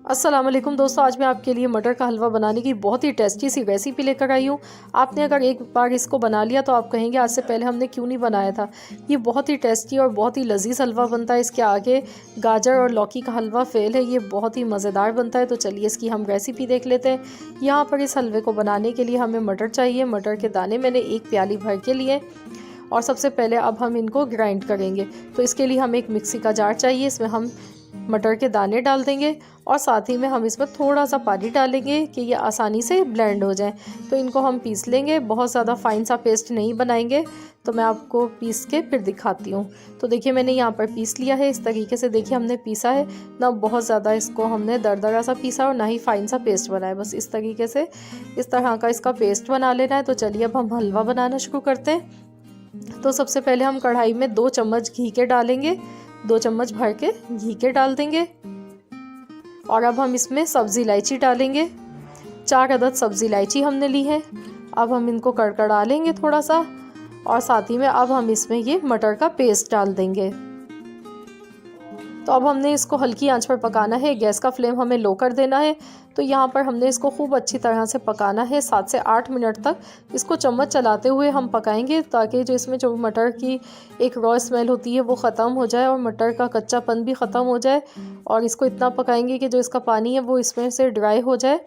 अस्सलाम वालेकुम दोस्तों, आज मैं आपके लिए मटर का हलवा बनाने की बहुत ही टेस्टी सी रेसिपी लेकर आई हूँ। आपने अगर एक बार इसको बना लिया तो आप कहेंगे आज से पहले हमने क्यों नहीं बनाया था। ये बहुत ही टेस्टी और बहुत ही लजीज हलवा बनता है। इसके आगे गाजर और लौकी का हलवा फेल है। ये बहुत ही मज़ेदार बनता है। तो चलिए इसकी हम रेसिपी देख लेते हैं। यहाँ पर इस हलवे को बनाने के लिए हमें मटर चाहिए। मटर के दाने मैंने 1 प्याली भर के लिए और सबसे पहले अब हम इनको ग्राइंड करेंगे। तो इसके लिए हमें एक मिक्सी का जार चाहिए। इसमें हम मटर के दाने डाल देंगे और साथ ही में हम इसमें थोड़ा सा पानी डालेंगे कि ये आसानी से ब्लेंड हो जाए। तो इनको हम पीस लेंगे, बहुत ज़्यादा फाइन सा पेस्ट नहीं बनाएंगे। तो मैं आपको पीस के फिर दिखाती हूँ। तो देखिए मैंने यहाँ पर पीस लिया है। इस तरीके से देखिए हमने पीसा है ना, बहुत ज़्यादा इसको हमने दरदरा सा पीसा और ना ही फाइन सा पेस्ट बनाया। बस इस तरीके से इस तरह का इसका पेस्ट बना लेना है। तो चलिए अब हम हलवा बनाना शुरू करते हैं। तो सबसे पहले हम कढ़ाई में 2 चम्मच घी के डालेंगे। 2 चम्मच भर के घी के डाल देंगे और अब हम इसमें सब्ज़ी इलायची डालेंगे। 4 अदद सब्ज़ी इलायची हमने ली है। अब हम इनको कड़कड़ा लेंगे थोड़ा सा और साथ ही में अब हम इसमें ये मटर का पेस्ट डाल देंगे। तो अब हमने इसको हल्की आंच पर पकाना है। गैस का फ्लेम हमें लो कर देना है। तो यहाँ पर हमने इसको खूब अच्छी तरह से पकाना है। 7 से 8 मिनट तक इसको चम्मच चलाते हुए हम पकाएंगे, ताकि जो इसमें जो मटर की एक रॉ स्मेल होती है वो ख़त्म हो जाए और मटर का कच्चापन भी ख़त्म हो जाए। और इसको इतना पकाएंगे कि जो इसका पानी है वो इसमें से ड्राई हो जाए।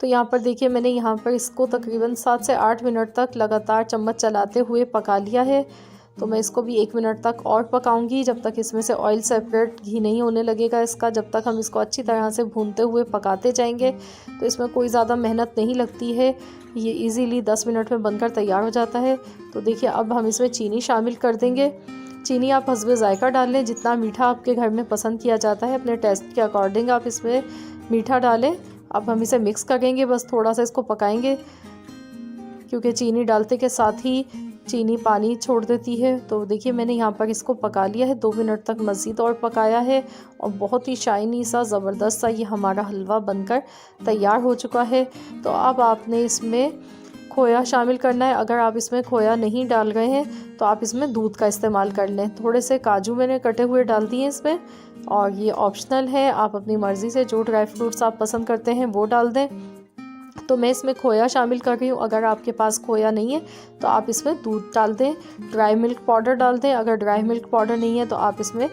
तो यहाँ पर देखिए मैंने यहाँ पर इसको तकरीबन 7 से 8 मिनट तक लगातार चम्मच चलाते हुए पका लिया है। तो मैं इसको भी 1 मिनट तक और पकाऊंगी, जब तक इसमें से ऑयल सेपरेट घी नहीं होने लगेगा इसका। जब तक हम इसको अच्छी तरह से भूनते हुए पकाते जाएंगे। तो इसमें कोई ज़्यादा मेहनत नहीं लगती है। ये इजीली 10 मिनट में बनकर तैयार हो जाता है। तो देखिए अब हम इसमें चीनी शामिल कर देंगे। चीनी आप हस्बे ज़ायका डाल लें, जितना मीठा आपके घर में पसंद किया जाता है अपने टेस्ट के अकॉर्डिंग आप इसमें मीठा डालें। अब हम इसे मिक्स करेंगे, बस थोड़ा सा इसको पकाएंगे, क्योंकि चीनी डालते के साथ ही चीनी पानी छोड़ देती है। तो देखिए मैंने यहाँ पर इसको पका लिया है। 2 मिनट तक मज़ीद और पकाया है और बहुत ही शाइनी सा ज़बरदस्त सा ये हमारा हलवा बनकर तैयार हो चुका है। तो अब आपने इसमें खोया शामिल करना है। अगर आप इसमें खोया नहीं डाल रहे हैं तो आप इसमें दूध का इस्तेमाल कर लें। थोड़े से काजू मैंने कटे हुए डाल दिए इसमें, और ये ऑप्शनल है, आप अपनी मर्ज़ी से जो ड्राई फ्रूट्स आप पसंद करते हैं वो डाल दें। तो मैं इसमें खोया शामिल कर रही हूँ। अगर आपके पास खोया नहीं है तो आप इसमें दूध डाल दें। ड्राई मिल्क पाउडर डाल दें। अगर ड्राई मिल्क पाउडर नहीं है तो आप इसमें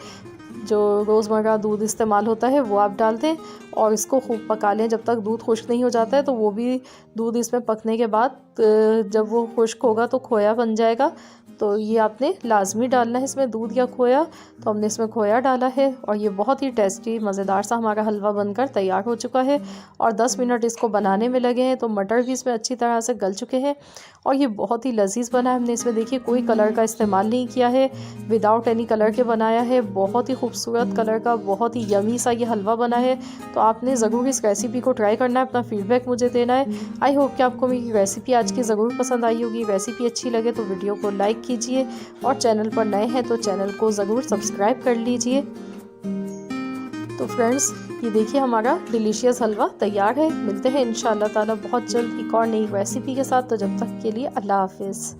जो रोज़मर्रा दूध इस्तेमाल होता है वो आप डाल दें और इसको खूब पका लें जब तक दूध खुश्क नहीं हो जाता है। तो वो भी दूध इसमें पकने के बाद जब वो खुश्क होगा तो खोया बन जाएगा। तो ये आपने लाजमी डालना है इसमें दूध या खोया। तो हमने इसमें खोया डाला है और ये बहुत ही टेस्टी मज़ेदार सा हमारा हलवा बनकर तैयार हो चुका है। और 10 मिनट इसको बनाने में लगे हैं। तो मटर भी इसमें अच्छी तरह से गल चुके हैं और ये बहुत ही लजीज बना है। हमने इसमें देखिए कोई कलर का इस्तेमाल नहीं किया है, विदाउट एनी कलर के बनाया है। बहुत ही खूबसूरत कलर का बहुत ही यमी सा ये हलवा बना है। तो आपने ज़रूर इस रेसिपी को ट्राई करना है, अपना फीडबैक मुझे देना है। आई होप कि आपको मेरी रेसिपी आज की ज़रूर पसंद आई होगी। रेसिपी अच्छी लगे तो वीडियो को लाइक कीजिए और चैनल पर नए हैं तो चैनल को ज़रूर सब्सक्राइब कर लीजिए। तो फ्रेंड्स ये देखिए हमारा डिलीशियस हलवा तैयार है। मिलते हैं इंशाअल्लाह ताला बहुत जल्द एक और नई रेसिपी के साथ। तो जब तक के लिए अल्लाह हाफिज़।